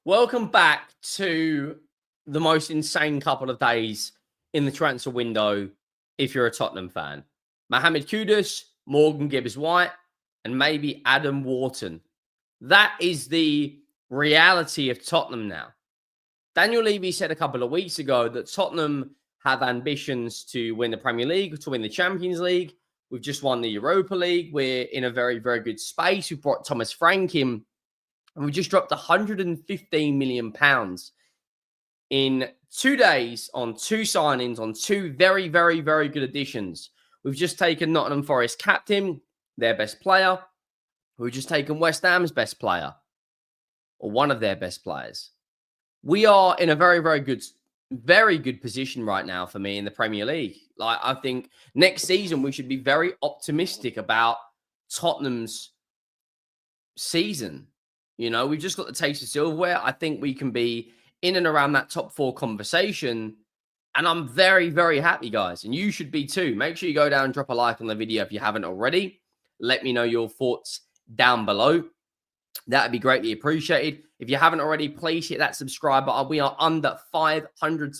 Welcome back to the most insane couple of days in the transfer window if you're a Tottenham fan. Mohammed Kudus, Morgan Gibbs-White, and maybe Adam Wharton. That is the reality of Tottenham now. Daniel Levy said a couple of weeks ago that Tottenham have ambitions to win the Premier League, to win the Champions League. We've just won the Europa League. We're in a very, very good space. We've brought Thomas Frank in. And we just dropped £115 million in 2 days on 2 signings, on 2 very, very, very good additions. We've just taken Nottingham Forest captain, their best player. We've just taken West Ham's best player, or one of their best players. We are in a very, very good position right now for me in the Premier League. Like, I think next season we should be very optimistic about Tottenham's season. You know, we've just got the taste of silverware. I think we can be in and around that top 4 conversation. And I'm very, very happy, guys. And you should be too. Make sure you go down and drop a like on the video if you haven't already. Let me know your thoughts down below. That would be greatly appreciated. If you haven't already, please hit that subscribe button. We are under 500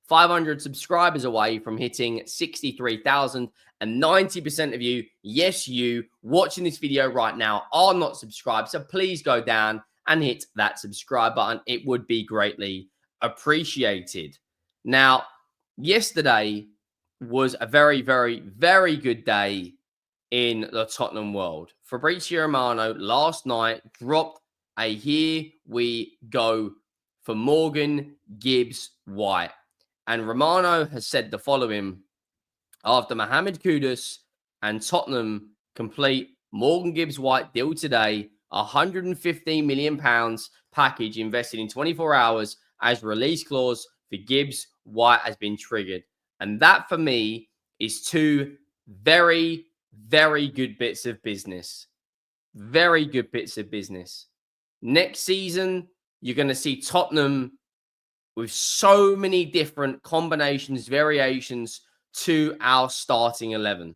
500 subscribers away from hitting 63,000, and 90% of you, yes, you watching this video right now are not subscribed. So please go down and hit that subscribe button. It would be greatly appreciated. Now, yesterday was a very, very, very good day in the Tottenham world. Fabrizio Romero last night dropped a here we go for Morgan Gibbs-White. And Romero has said the following: after Mohammed Kudus and Tottenham complete Morgan Gibbs-White deal today, £115 million package invested in 24 hours as release clause for Gibbs-White has been triggered. And that for me is 2 very, very good bits of business. Very good bits of business. Next season, you're going to see Tottenham with so many different combinations, variations to our starting 11.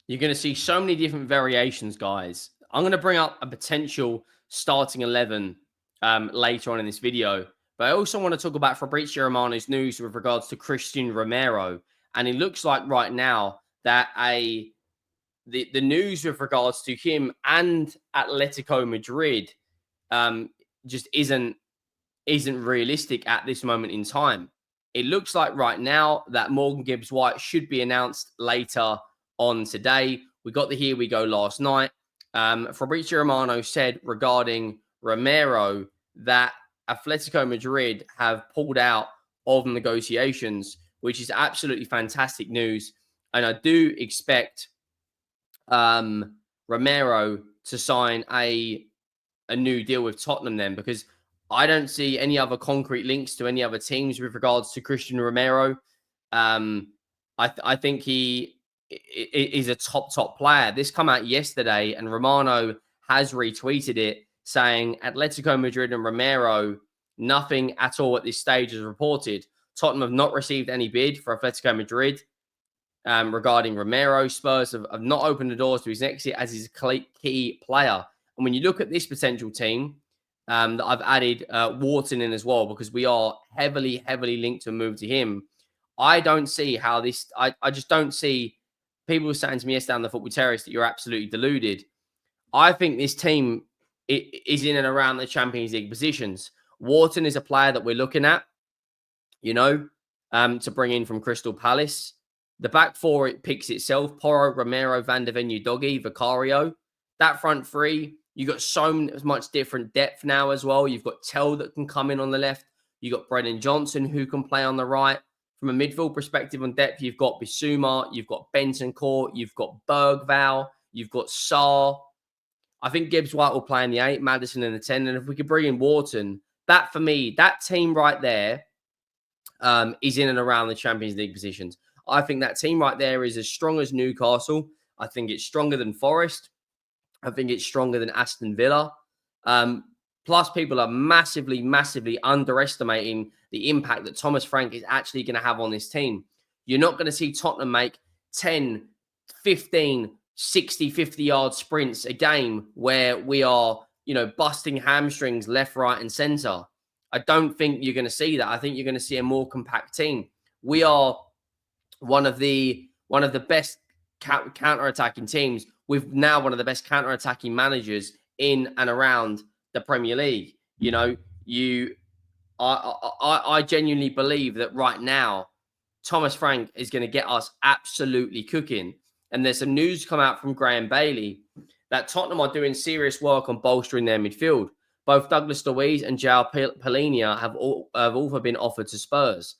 You're going to see so many different variations, guys. I'm going to bring up a potential starting 11 later on in this video. But I also want to talk about Fabrizio Romero's news with regards to Christian Romero. And it looks like right now that the news with regards to him and Atletico Madrid just isn't realistic at this moment in time. It looks like right now that Morgan Gibbs-White should be announced later on today. We got the here we go last night. Fabrizio Romero said regarding Romero that Atletico Madrid have pulled out of negotiations, which is absolutely fantastic news. And I do expect Romero to sign a new deal with Tottenham then, because I don't see any other concrete links to any other teams with regards to Christian Romero. I think he is a top player. This come out yesterday, and Romero has retweeted it saying Atletico Madrid and Romero, nothing at all at this stage is reported. Tottenham have not received any bid for Atletico Madrid regarding Romero. Spurs have not opened the doors to his exit as his key player. And when you look at this potential team, that I've added Wharton in as well, because we are heavily linked to a move to him. I don't see how this... I just don't see... People were saying to me yesterday on the Football Terrace that you're absolutely deluded. I think this team is in and around the Champions League positions. Wharton is a player that we're looking at, you know, to bring in from Crystal Palace. The back 4, it picks itself. Porro, Romero, Van der Ven, Udogie, Vicario. That front 3... You got so much different depth now as well. You've got Tell that can come in on the left. You got Brennan Johnson who can play on the right. From a midfield perspective on depth, you've got Bissouma, you've got Bentancur, you've got Bergvall, you've got Sarr. I think Gibbs-White will play in the 8, Maddison in the 10. And if we could bring in Wharton, that for me, that team right there is in and around the Champions League positions. I think that team right there is as strong as Newcastle. I think it's stronger than Forest. I think it's stronger than Aston Villa. Plus, people are massively underestimating the impact that Thomas Frank is actually going to have on this team. You're not going to see Tottenham make 10, 15, 60, 50-yard sprints a game where we are busting hamstrings left, right, and center. I don't think you're going to see that. I think you're going to see a more compact team. We are one of the best counter-attacking teams with now one of the best counter-attacking managers in and around the Premier League. I genuinely believe that right now, Thomas Frank is going to get us absolutely cooking. And there's some news come out from Graham Bailey that Tottenham are doing serious work on bolstering their midfield. Both Douglas Luiz and João Palhinha have also been offered to Spurs.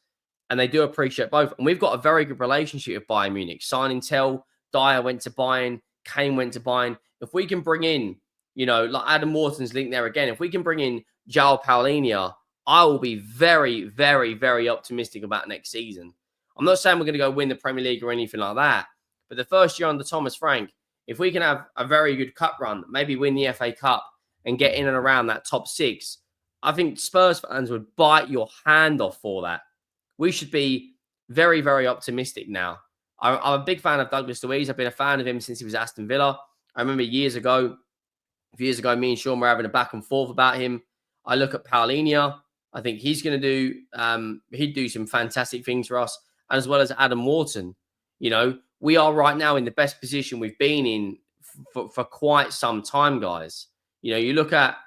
And they do appreciate both. And we've got a very good relationship with Bayern Munich. Signing Tell, Dyer went to Bayern, Kane went to Bayern. If we can bring in, like Adam Wharton's linked there again, if we can bring in João Palhinha, I will be very, very, very optimistic about next season. I'm not saying we're going to go win the Premier League or anything like that. But the first year under Thomas Frank, if we can have a very good cup run, maybe win the FA Cup and get in and around that top 6, I think Spurs fans would bite your hand off for that. We should be very, very optimistic now. I'm a big fan of Douglas Luiz. I've been a fan of him since he was Aston Villa. I remember a few years ago, me and Sean were having a back and forth about him. I look at Palhinha. I think he's going to he'd do some fantastic things for us, as well as Adam Wharton. We are right now in the best position we've been in for quite some time, guys. You look at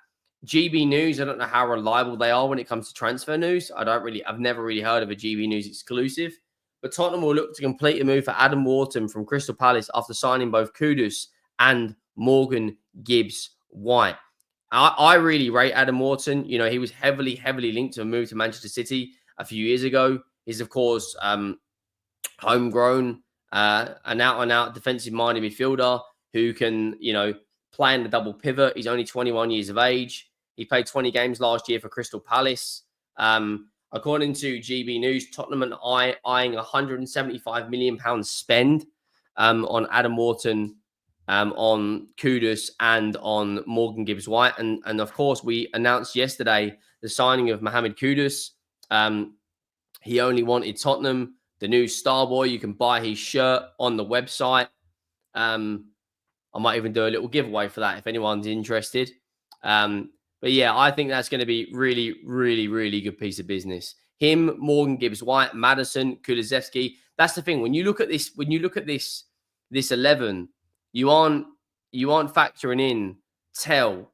GB News. I don't know how reliable they are when it comes to transfer news. I've never really heard of a GB News exclusive. But Tottenham will look to complete a move for Adam Wharton from Crystal Palace after signing both Kudus and Morgan Gibbs-White. I really rate Adam Wharton. He was heavily linked to a move to Manchester City a few years ago. He's, of course, homegrown, an out-and-out defensive-minded midfielder who can, play in the double pivot. He's only 21 years of age. He played 20 games last year for Crystal Palace. According to GB News, Tottenham are eyeing £175 million spend on Adam Wharton, on Kudus, and on Morgan Gibbs-White. And of course, we announced yesterday the signing of Mohammed Kudus. He only wanted Tottenham, the new star boy. You can buy his shirt on the website. I might even do a little giveaway for that if anyone's interested. But yeah, I think that's going to be really, really, really good piece of business. Him, Morgan Gibbs-White, Maddison, Kulusevski. That's the thing. When you look at this 11, you aren't factoring in Tell,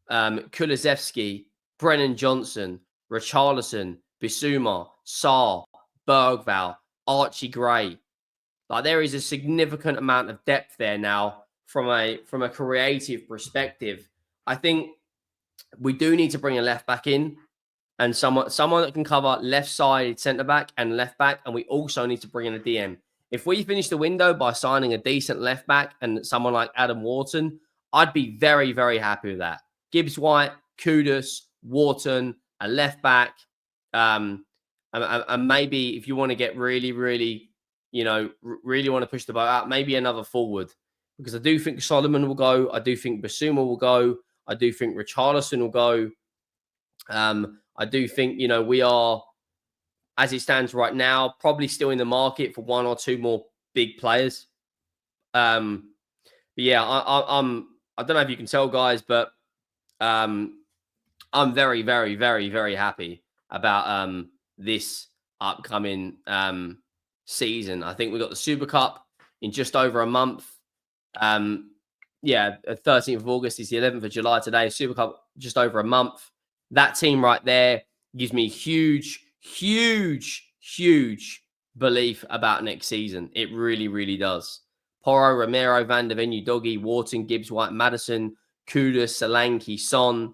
Kulusevski, Brennan Johnson, Richarlison, Bissouma, Sarr, Bergvall, Archie Gray. Like, there is a significant amount of depth there now from a creative perspective. I think we do need to bring a left back in, and someone that can cover left side centre back and left back. And we also need to bring in a DM. If we finish the window by signing a decent left back and someone like Adam Wharton, I'd be very, very happy with that. Gibbs-White, Kudus, Wharton, a left back, and maybe if you want to get really, really, really want to push the boat out, maybe another forward. Because I do think Solomon will go. I do think Bissouma will go. I do think Richarlison will go. I do think, we are, as it stands right now, probably still in the market for one or two more big players. But yeah, I don't know if you can tell, guys, but I'm very, very, very, very happy about this upcoming season. I think we've got the Super Cup in just over a month. 13th of August is the 11th of July today. Super Cup just over a month. That team right there gives me huge, huge, huge belief about next season. It really, really does. Porro, Romero, Van der Ven, Udogie, Wharton, Gibbs-White, Maddison, Kudus, Solanke, Son.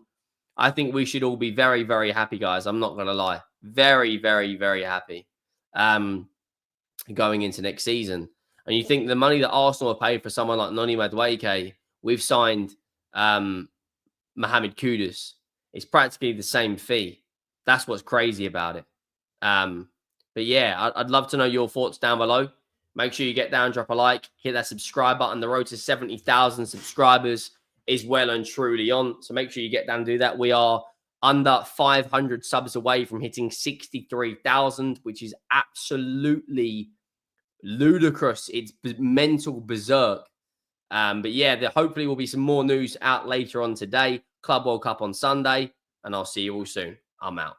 I think we should all be very, very happy, guys. I'm not going to lie. Very, very, very happy going into next season. And you think the money that Arsenal have paid for someone like Noni Madueke, we've signed Mohammed Kudus. It's practically the same fee. That's what's crazy about it. But yeah, I'd love to know your thoughts down below. Make sure you get down, drop a like, hit that subscribe button. The road to 70,000 subscribers is well and truly on. So make sure you get down and do that. We are under 500 subs away from hitting 63,000, which is absolutely ludicrous. It's mental berserk. But yeah, there hopefully will be some more news out later on today. Club World Cup on Sunday, and I'll see you all soon. I'm out.